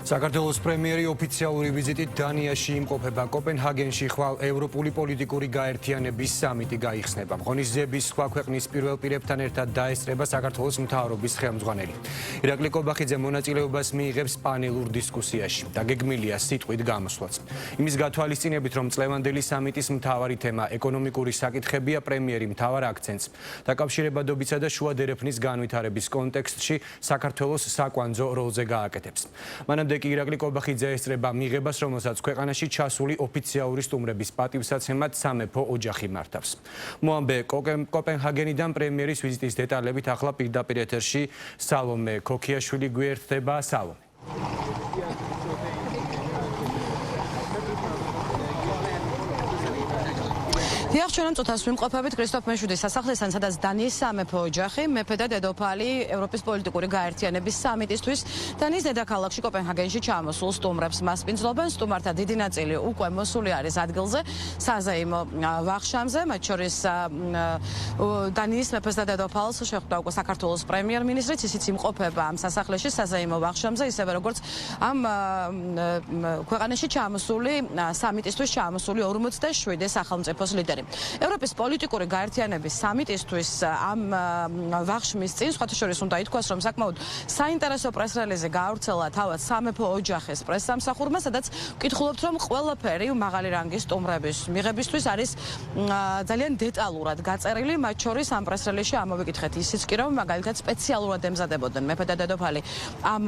საქართველოს პრემიერი ოფიციალური ვიზიტით დანიაში იმყოფება. კოპენჰაგენში ხვალ ევროპული პოლიტიკური გაერთიანების სამიტი გაიხსნება. ღონისძიების სხვა ქვეყნის პირველ პირებთან ერთად დაესწრება საქართველოს მთავრობის ხელმძღვანელი. ირაკლი კობახიძე მონაწილეობას მიიღებს პანელურ დისკუსიაში. დაგეგმილია სიტყვით გამოსვლაც. იმის გათვალისწინებით, რომ წლევანდელი სამიტის მთავარი თემა ეკონომიკური საკითხებია, პრემიერი მთავარ აქცენტს დაკავშირებადობისა და შუა დერეფნის განვითარების კონტექსტში საქართველოს საკვანძო როლზე გააკეთებს. მანამდე კი ირაკლი კობახიძე ესწრება მიღებას, რომელსაც ქვეყანაში ჩასული ოფიციალური სტუმრების პატივსაცემად სამეფო ოჯახი მართავს. მოამბე კოპენჰაგენიდან პრემიერის ვიზიტის დეტალებით ახლა პირდაპირ ეთერში სალომე ქოქიაშვილი გვერდდება. სალომე. დიახ, ჩვენამ წუთას ვიმყოფებით კრისტოფ მეშვიდის სასახლესთან, სადაც დანიის სამეფო ოჯახი, მეფე და დედოფალი ევროპის პოლიტიკური გაერთიანების სამიტისთვის დანიის დედაქალაქში კოპენჰაგენში ჩამოსულ სტუმრებს მასპინძლობენ. სტუმართა დიდი ნაწილი უკვე მოსული არის ადგილზე, საზეიმო ვახშამზე, მათ შორის დანიის მეფეს და დედოფალს შეხვდა უკვე საქართველოს პრემიერ-მინისტრიც, ისიც იმყოფება ამ სასახლეში, საზეიმო ვახშამზე, ისევე როგორც ამ ქვეყანაში ჩამოსული სამიტისთვის ჩამოსული 47 სახელმწიფოს ლიდერი. ევროპის პოლიტიკური გაერთიანების სამიტისთვის ამ ვახშმის წინ სხვათა შორის უნდა ითქვას, რომ საკმაოდ საინტერესო პრეს-რელიზი გაავრცელა თავად სამეფო ოჯახის პრესსამსახურმა, სადაც ვკითხულობთ, რომ ყველაფერი მაღალი რანგის სტუმრების მიღებისთვის არის ძალიან დეტალურად გაწერილი, მათ შორის ამ პრეს-რელიზში ამოვიკითხეთ ისიც კი, რომ მაგალითად სპეციალურად ემზადებოდნენ მეფე და დედოფალი ამ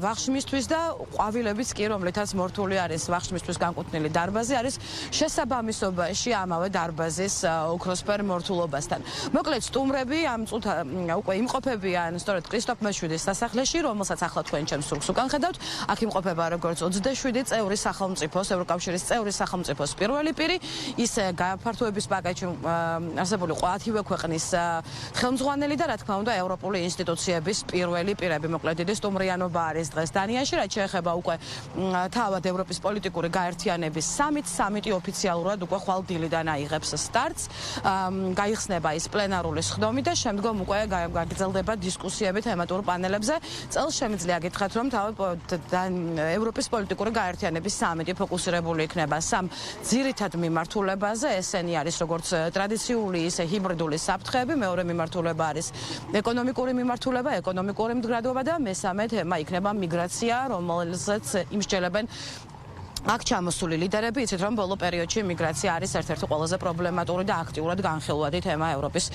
ვახშმისთვის და ყვავილებიც კი, რომლითაც მორთული არის ვახშმისთვის განკუთვნილი დარბაზი, არის შესაბამისობაში ამავე დარბაზის ოქროსფერ მორთულობასთან. მოკლედ, სტუმრები ამ წუთ უკვე იმყოფებიან სწორედ კრისტოფ მეშვიდის სასახლეში, რომელსაც ახლა თქვენ ჩემს სურგს უკან ხედავთ. აქ იმყოფება როგორც 27 წევრი სახელმწიფოს, ევროკავშირის წევრი სახელმწიფოს პირველი პირი, ისე გაფართოების პაკეტში არსებული ყოფილი ქვეყნის ხელმძღვანელი და რა თქმა უნდა ევროპული ინსტიტუციების პირველი პირები. მოკლედ, დიდი სტუმრიანობა არის დღეს დანიაში, რაც შეეხება უკვე თავად ევროპის პოლიტიკური გაერთიანების სამიტი ოფიციალურად უკვე ხვალ დილიდან აიღებს სტარტს, გაიხსნება ის პლენარული სხდომი და შემდგომ უკვე გაგრძელდება დისკუსიები თემატურ პანელებზე. წელს შემიძლია გითხრათ, რომ თავად ევროპის პოლიტიკური გაერთიანების სამიტი ფოკუსირებული იქნება სამ ძირითად მიმართულებაზე. ესენი არის როგორც ტრადიციული, ისე ჰიბრიდული საფრთხეები, მეორე მიმართულება არის ეკონომიკური მიმართულება, ეკონომიკური მდგრადობა და მესამე თემა იქნება მიგრაცია, რომელზეც იმსჯელებენ აქ ჩამოსული ლიდერები. იცით, რომ ბოლო პერიოდში მიგრაცია არის ერთ-ერთი ყველაზე პრობლემატური და აქტიურად განხილვადი თემა ევროპის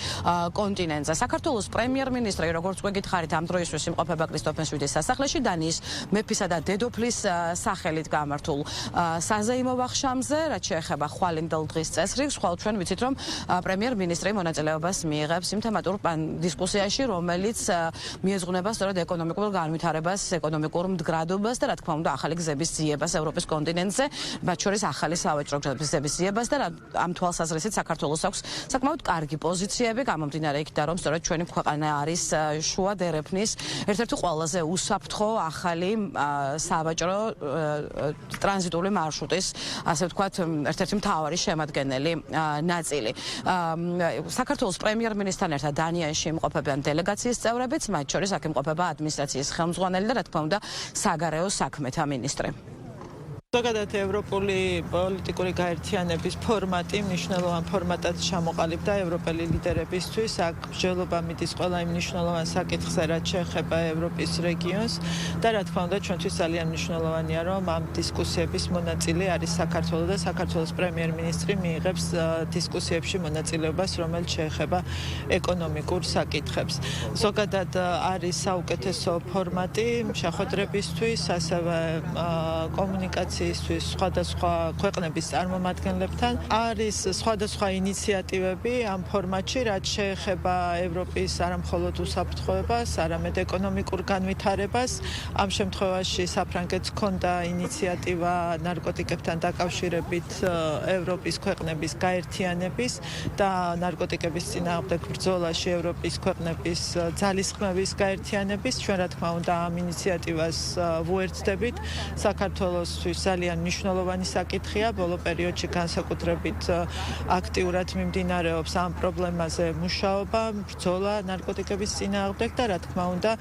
კონტინენტზე. საქართველოს პრემიერ-მინისტრი, როგორც გითხარით, ამ დროისთვის იმყოფება კრისტოფ მეშვიდის სასახლეში, დანიის მეფისა და დედოფლის სახელით გამართულ საზეიმო ვახშამზე, რაც შეეხება ხვალინდელ დღის წესრიგს. ხვალ ჩვენ ვიცით, რომ პრემიერ-მინისტრი მონაწილეობას მიიღებს იმ თემატურ დისკუსიაში, რომელიც მიეძღვნება სწორედ ეკონომიკურ განვითარებას, ეკონომიკურ მდგრადობას და რა თქმა უნდა ახალი გზების ძიებას ევროპის კონტინენტზე. მათ შორის ახალი სავაჭრო გზების ძიებას და ამ თვალსაზრისით საქართველოს აქვს საკმაოდ კარგი პოზიციები, გამომდინარე იქიდან, რომ სწორედ ჩვენი ქვეყანა არის შუა დერეფნის ერთ-ერთი ყველაზე უსაფრთხო ახალი სავაჭრო ტრანზიტული მარშრუტის, ასე ვთქვათ, ერთ-ერთი მთავარი შემადგენელი ნაწილი. საქართველოს პრემიერ-მინისტრთან ერთად დანიაში იმყოფებიან დელეგაციის წევრებიც, მათ შორის აქ იმყოფება ადმინისტრაციის ხელმძღვანელი და რა თქმა უნდა საგარეო საქმეთა მინისტრი. ზოგადად ევროპული პოლიტიკური გაერთიანების ფორმატი მნიშვნელოვან ფორმატად ჩამოყალიბდა ევროპელი ლიდერებისთვის. აქ მსჯელობა მიდის ყველა იმ მნიშვნელოვან საკითხზე, რაც შეეხება ევროპის რეგიონს და რა თქმა უნდა ჩვენთვის ძალიან მნიშვნელოვანია, რომ ამ დისკუსიების მონაწილე არის საქართველო და საქართველოს პრემიერ-მინისტრი მიიღებს დისკუსიებში მონაწილეობას, რომელიც შეეხება ეკონომიკურ საკითხებს. ზოგადად არის საუკეთესო ფორმატი შეხვედრებისთვის, ასევე კომუნიკაციის სხვადასხვა ქვეყნების წარმომადგენლებთან. არის სხვადასხვა ინიციატივები ამ ფორმატში, რაც შეეხება ევროპის არამხოლოდ უსაფრთხოებას, არამედ ეკონომიკურ განვითარებას. ამ შემთხვევაში საფრანგეთს ჰქონდა ინიციატივა ნარკოტიკებთან დაკავშირებით ევროპის ქვეყნების გაერთიანების და ნარკოტიკების წინააღმდეგ ბრძოლაში ევროპის ქვეყნების ძალისხმევის გაერთიანების. ჩვენ რა თქმა უნდა ამ ინიციატივას ვუერთდებით საქართველოსთვის ძალიან მნიშვნელოვანი საკითხია. ბოლო პერიოდში განსაკუთრებით აქტიურად მიმდინარეობს ამ პრობლემაზე მუშაობა, ბრძოლა ნარკოტიკების წინააღმდეგ და რა თქმა უნდა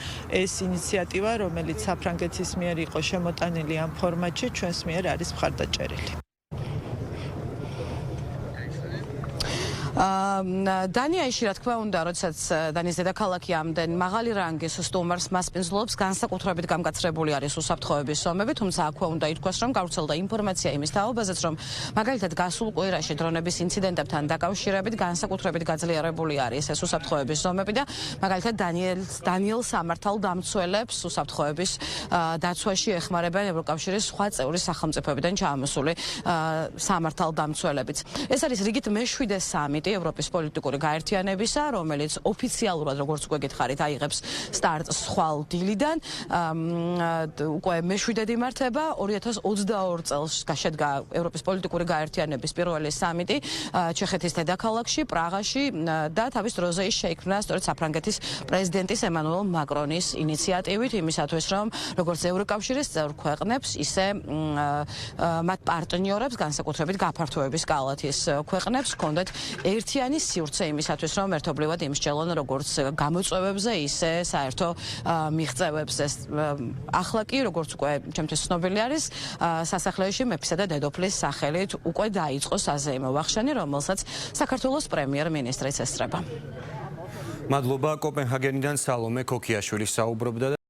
ეს ინიციატივა, რომელიც საფრანგეთის მიერ იყო შემოტანილი ამ ფორმატში, ჩვენს მიერ არის მხარდაჭერილი. დანიაში რა თქმა უნდა, როდესაც დანიის დედაქალაქი ამდენ მაღალი რანგის სტუმარს მასპინძლობს, განსაკუთრებით გამკაცრებული არის უსაფრთხოების ზომები, თუმცა აქვე უნდა ითქვას, რომ გავრცელდა ინფორმაცია იმის თაობაზეც, რომ მაგალითად გასულ კვირაში დრონების ინციდენტებთან დაკავშირებით განსაკუთრებით გაძლიერებული არის ეს უსაფრთხოების ზომები და მაგალითად დანიელ სამართალ დამცველებს უსაფრთხოების დაცვაში ეხმარებიან ევროკავშირის სხვა წევრი სახელმწიფოებიდან ჩამოსული სამართალ დამცველებიც. ეს არის რიგით მე-7 სამიტი ევროპის პოლიტიკური გაერთიანებისა, რომელიც ოფიციალურად, როგორც უკვე გითხარით, აიღებს სტარტს ხვალ დილიდან. უკვე მე-7 იმართება 2022 წელს შედგა ევროპის პოლიტიკური გაერთიანების პირველი სამიტი ჩეხეთის დედაქალაქში, პრაღაში და თავის დროზე ის შეიქმნა სწორედ საფრანგეთის პრეზიდენტის ემანუელ მაკრონის ინიციატივით, იმისათვის, რომ როგორც ევროკავშირის წევრ ქვეყნებს, ისე მათ პარტნიორებს, განსაკუთრებით გაფართოების კალათის ქვეყნებს ჰქონდეთ ერთიანი სივრცე იმისათვის, რომ ერთობლივად იმსჯელონ როგორც გამოწვევებზე, ისე საერთო მიღწევებზე. ახლა კი, როგორც უკვე ჩემთვის ცნობილი არის, სასახლეში მეფისა და დედოფლის სახელით უკვე დაიწყო საზეიმო ვახშანი, რომელსაც საქართველოს პრემიერ-მინისტრიც ესწრება. მადლობა. კოპენჰაგენიდან სალომე ქოქიაშვილი საუბრობდა.